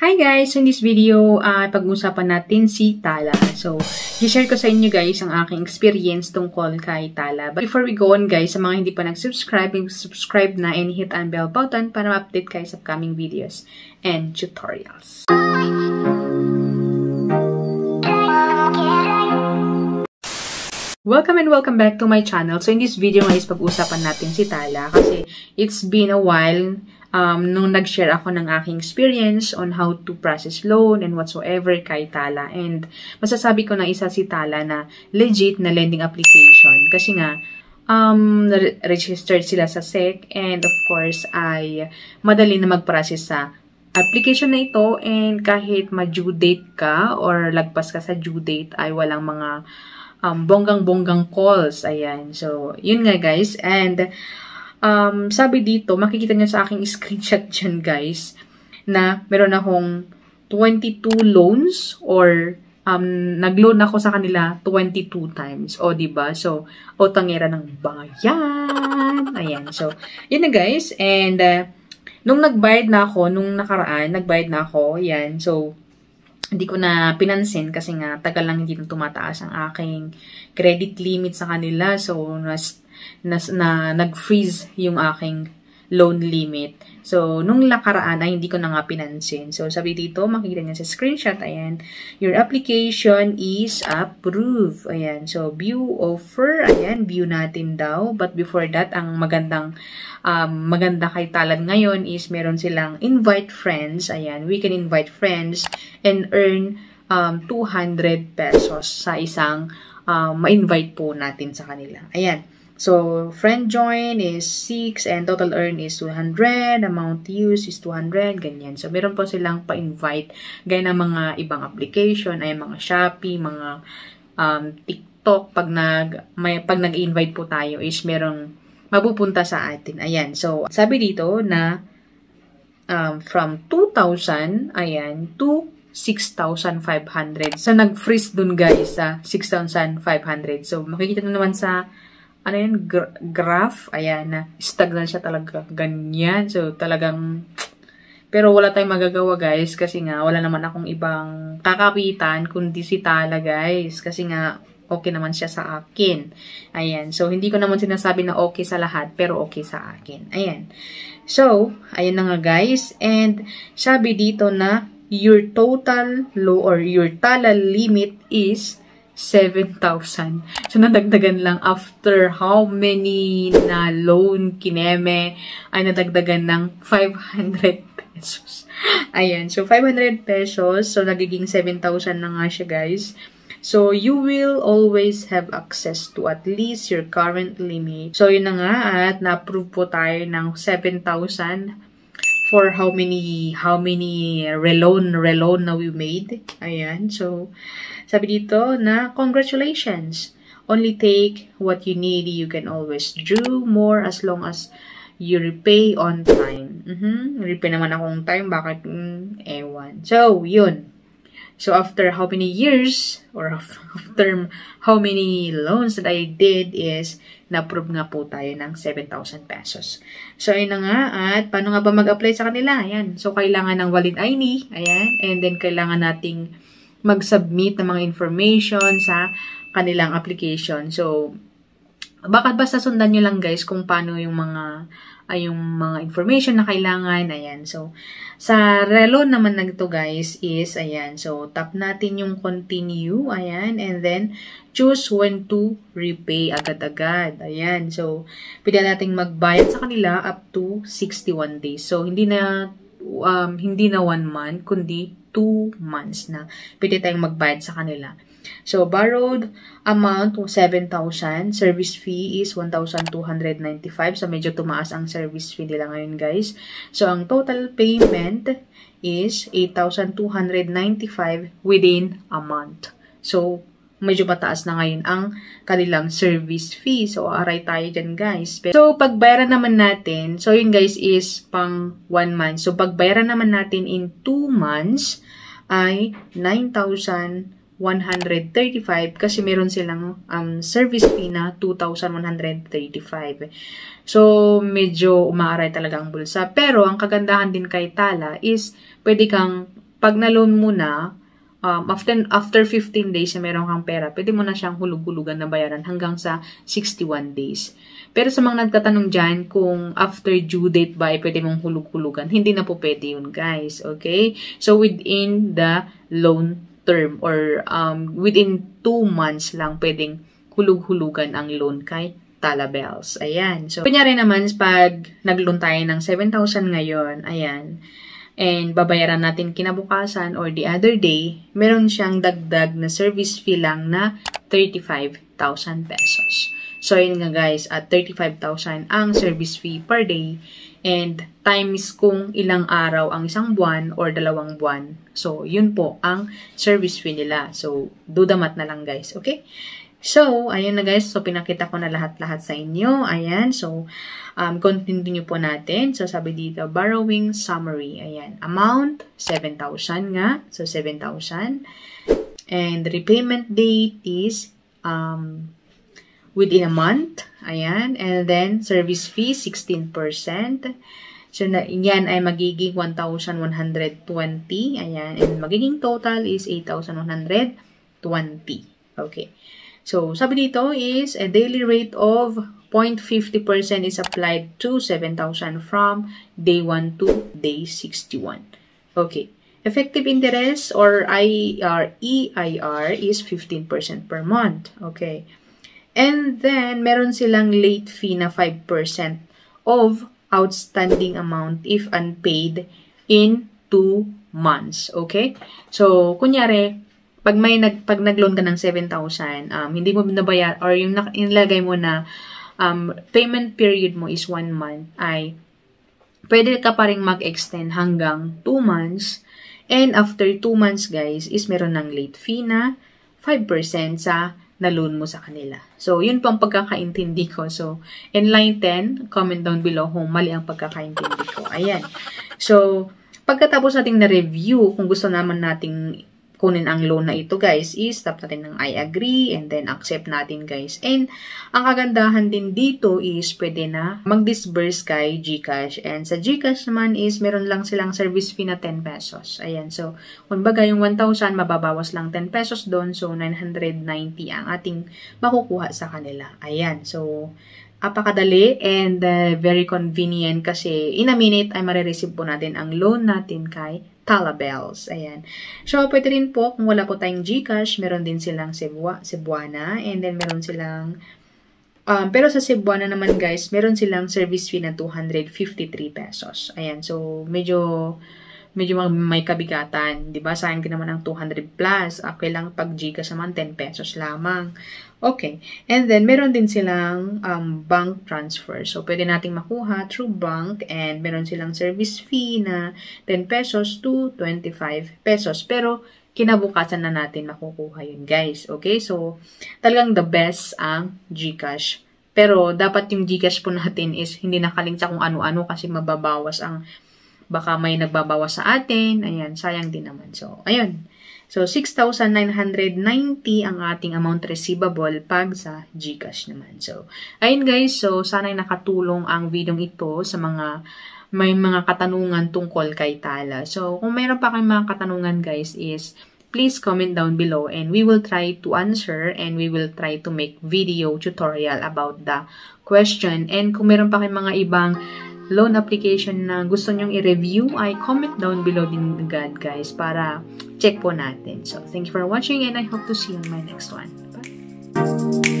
Hi guys! So in this video, pag-usapan natin si Tala. So, i-share ko sa inyo guys ang aking experience tungkol kay Tala. But before we go on guys, sa mga hindi pa nag-subscribe, subscribe na and hit ang bell button para ma-update kayo sa upcoming videos and tutorials. Welcome and welcome back to my channel. So in this video guys, pag-usapan natin si Tala kasi it's been a while nung nag-share ako ng aking experience on how to process loan and whatsoever kay Tala. And masasabi ko na isa si Tala na legit na lending application. Kasi nga, registered sila sa SEC and of course ay madali na mag-process sa application na ito. And kahit ma-due date ka or lagpas ka sa due date ay walang mga bonggang-bonggang calls. Ayan. So, yun nga guys. And sabi dito, makikita nyo sa aking screenshot dyan guys, na meron akong 22 loans or nag-loan ako sa kanila 22 times. O, diba? So, tangera ng bayan. Ayan. So, yun na guys. And, nung nagbayad na ako, nung nakaraan, nagbayad na ako. Yan. So, hindi ko na pinansin kasi nga tagal lang hindi na tumataas ang aking credit limit sa kanila. So, nag-freeze yung aking loan limit. So, nung nakaraan ay hindi ko na nga pinansin. So, sabi dito, makikita niya sa screenshot, ayan, your application is approved. Ayan, so, view offer, ayan, view natin daw. But before that, ang maganda kay Talad ngayon is meron silang invite friends. Ayan, we can invite friends and earn 200 pesos sa isang ma-invite po natin sa kanila. Ayan. So, friend join is 6 and total earn is 200. Amount used is 200. Ganyan. So, meron po silang pa-invite. Gaya ng mga ibang application, ay mga Shopee, mga TikTok. Pag nag-invite po tayo is merong mapupunta sa atin. Ayan. So, sabi dito na from 2,000, ayan, to 6,500. So, nag-freeze dun guys sa 6,500. So, makikita nyo naman sa ano yan, graph, ayan, na stagnant siya talaga, ganyan. So, talagang, pero wala tayong magagawa, guys, kasi nga, wala naman akong ibang kakapitan, kundi si Tala, guys, kasi nga, okay naman siya sa akin. Ayan, so, hindi ko naman sinasabi na okay sa lahat, pero okay sa akin. Ayan. So, ayan na nga, guys, and sabi dito na, your total low or your Tala limit is 7,000. So, nadagdagan lang after how many na loan kineme ay nadagdagan ng 500 pesos. Ayan. So, 500 pesos. So, nagiging 7,000 na nga siya, guys. So, you will always have access to at least your current limit. So, yun na nga at na-approve po tayo ng 7,000 for how many reloan na we made. Ayan. So, sabi dito na, congratulations. Only take what you need. You can always do more as long as you repay on time. Repay naman akong time. Bakit? Ewan. So, yun. So, after how many years or after how many loans that I did is na-approve nga po tayo ng 7,000 pesos. So, ayun na nga. At paano nga ba mag-apply sa kanila? Ayan. So, kailangan ng valid ID. Ayan. And then, kailangan nating mag-submit ng mga information sa kanilang application. So, basta sundan nyo lang guys kung paano yung mga information na kailangan. Ayan. So, sa reloan naman na ito guys is, ayan. So, tap natin yung continue. Ayan. And then, choose when to repay agad-agad. Ayan. So, pwede nating magbayad sa kanila up to 61 days. So, hindi na 1 month, kundi 2 months na pwede tayong magbayad sa kanila. So, borrowed amount 7,000. Service fee is 1,295. So, medyo tumaas ang service fee nila ngayon, guys. So, ang total payment is 8,295 within a month. So, medyo mataas na ngayon ang kanilang service fee. So, aray tayo dyan, guys. So, pagbayaran naman natin, so yun guys is pang 1 month. So, pagbayaran naman natin in 2 months ay 9,135 kasi meron silang service fee na 2,135. So, medyo umaaray talaga ang bulsa. Pero, ang kagandahan din kay Tala is pwede kang pag na-loan mo na, after 15 days na meron kang pera, pwede mo na siyang hulug-hulugan na bayaran hanggang sa 61 days. Pero sa mga nagtatanong dyan kung after due date ba ay pwede mong hulug-hulugan, hindi na po pwede yun, guys. Okay? So, within the loan term or within 2 months lang pwedeng hulug-hulugan ang loan kay Talabels. Ayan. So, kunyari naman, pag nag-loan tayo ng 7,000 ngayon, ayan, and babayaran natin kinabukasan or the other day, meron siyang dagdag na service fee lang na 35,000 pesos. So, yun nga guys, at 35,000 ang service fee per day and times kung ilang araw ang isang buwan or 2 buwan. So, yun po ang service fee nila. So, do the math na lang guys, okay? So, ayun na guys. So, pinakita ko na lahat-lahat sa inyo. Ayan. So, continue po natin. So, sabi dito, borrowing summary. Ayan. Amount, 7,000 nga. So, 7,000. And repayment date is within a month. Ayan. And then, service fee, 16%. So, yan ay magiging 1,120. Ayan. And magiging total is 8,120. Okay. So, sabi dito is a daily rate of 0.50% is applied to 7,000 from day 1 to day 61. Okay. Effective interest or EIR is 15% per month. Okay. And then, meron silang late fee na 5% of outstanding amount if unpaid in 2 months. Okay? So, kunyari, pag nag-loan ka ng 7,000, hindi mo binabayar or yung inilagay mo na payment period mo is 1 month, ay pwede ka pa rin mag-extend hanggang 2 months. And after 2 months, guys, is meron ng late fee na 5% sa na-loan mo sa kanila. So, yun po ang pagkakaintindi ko. So, enlighten, comment down below kung mali ang pagkakaintindi ko. Ayan. So, pagkatapos nating na-review, kung gusto naman nating kunin ang loan na ito, guys, is tap natin ng I agree and then accept natin, guys. And ang kagandahan din dito is pwede na mag-disburse kay GCash. And sa GCash naman is meron lang silang service fee na 10 pesos. Ayan. So, kung baga yung 1,000, mababawas lang 10 pesos doon. So, 990 ang ating makukuha sa kanila. Ayan. So, apakadali and very convenient kasi in a minute ay marireceive po natin ang loan natin kay Talabels. Ayan. So, pwede rin po, kung wala po tayong GCash, meron din silang Cebuana, and then meron silang, pero sa Cebuana naman guys, meron silang service fee na 253 pesos. Ayan. So, medyo may kabigatan. Diba? Sayang din naman ang 200 plus. Okay lang pag GCash naman, 10 pesos lamang. Okay. And then, meron din silang bank transfer. So, pwede nating makuha through bank and meron silang service fee na 10 pesos to 25 pesos. Pero, kinabukasan na natin makukuha yun, guys. Okay? So, talagang the best ang GCash. Pero, dapat yung GCash po natin is hindi nakaling sa kung ano-ano kasi mababawas ang baka may nagbabawas sa atin. Ayan, sayang din naman. So, ayun. So, 6,990 ang ating amount receivable pag sa GCash naman. So, ayun guys. So, sana'y nakatulong ang video ito sa mga may mga katanungan tungkol kay Tala. So, kung mayroon pa kayong mga katanungan guys is please comment down below and we will try to answer and we will try to make video tutorial about the question. And kung mayroon pa kayong mga ibang loan application na gusto nyong i-review, ay comment down below din agad guys para check po natin. So, thank you for watching and I hope to see you in my next one. Bye!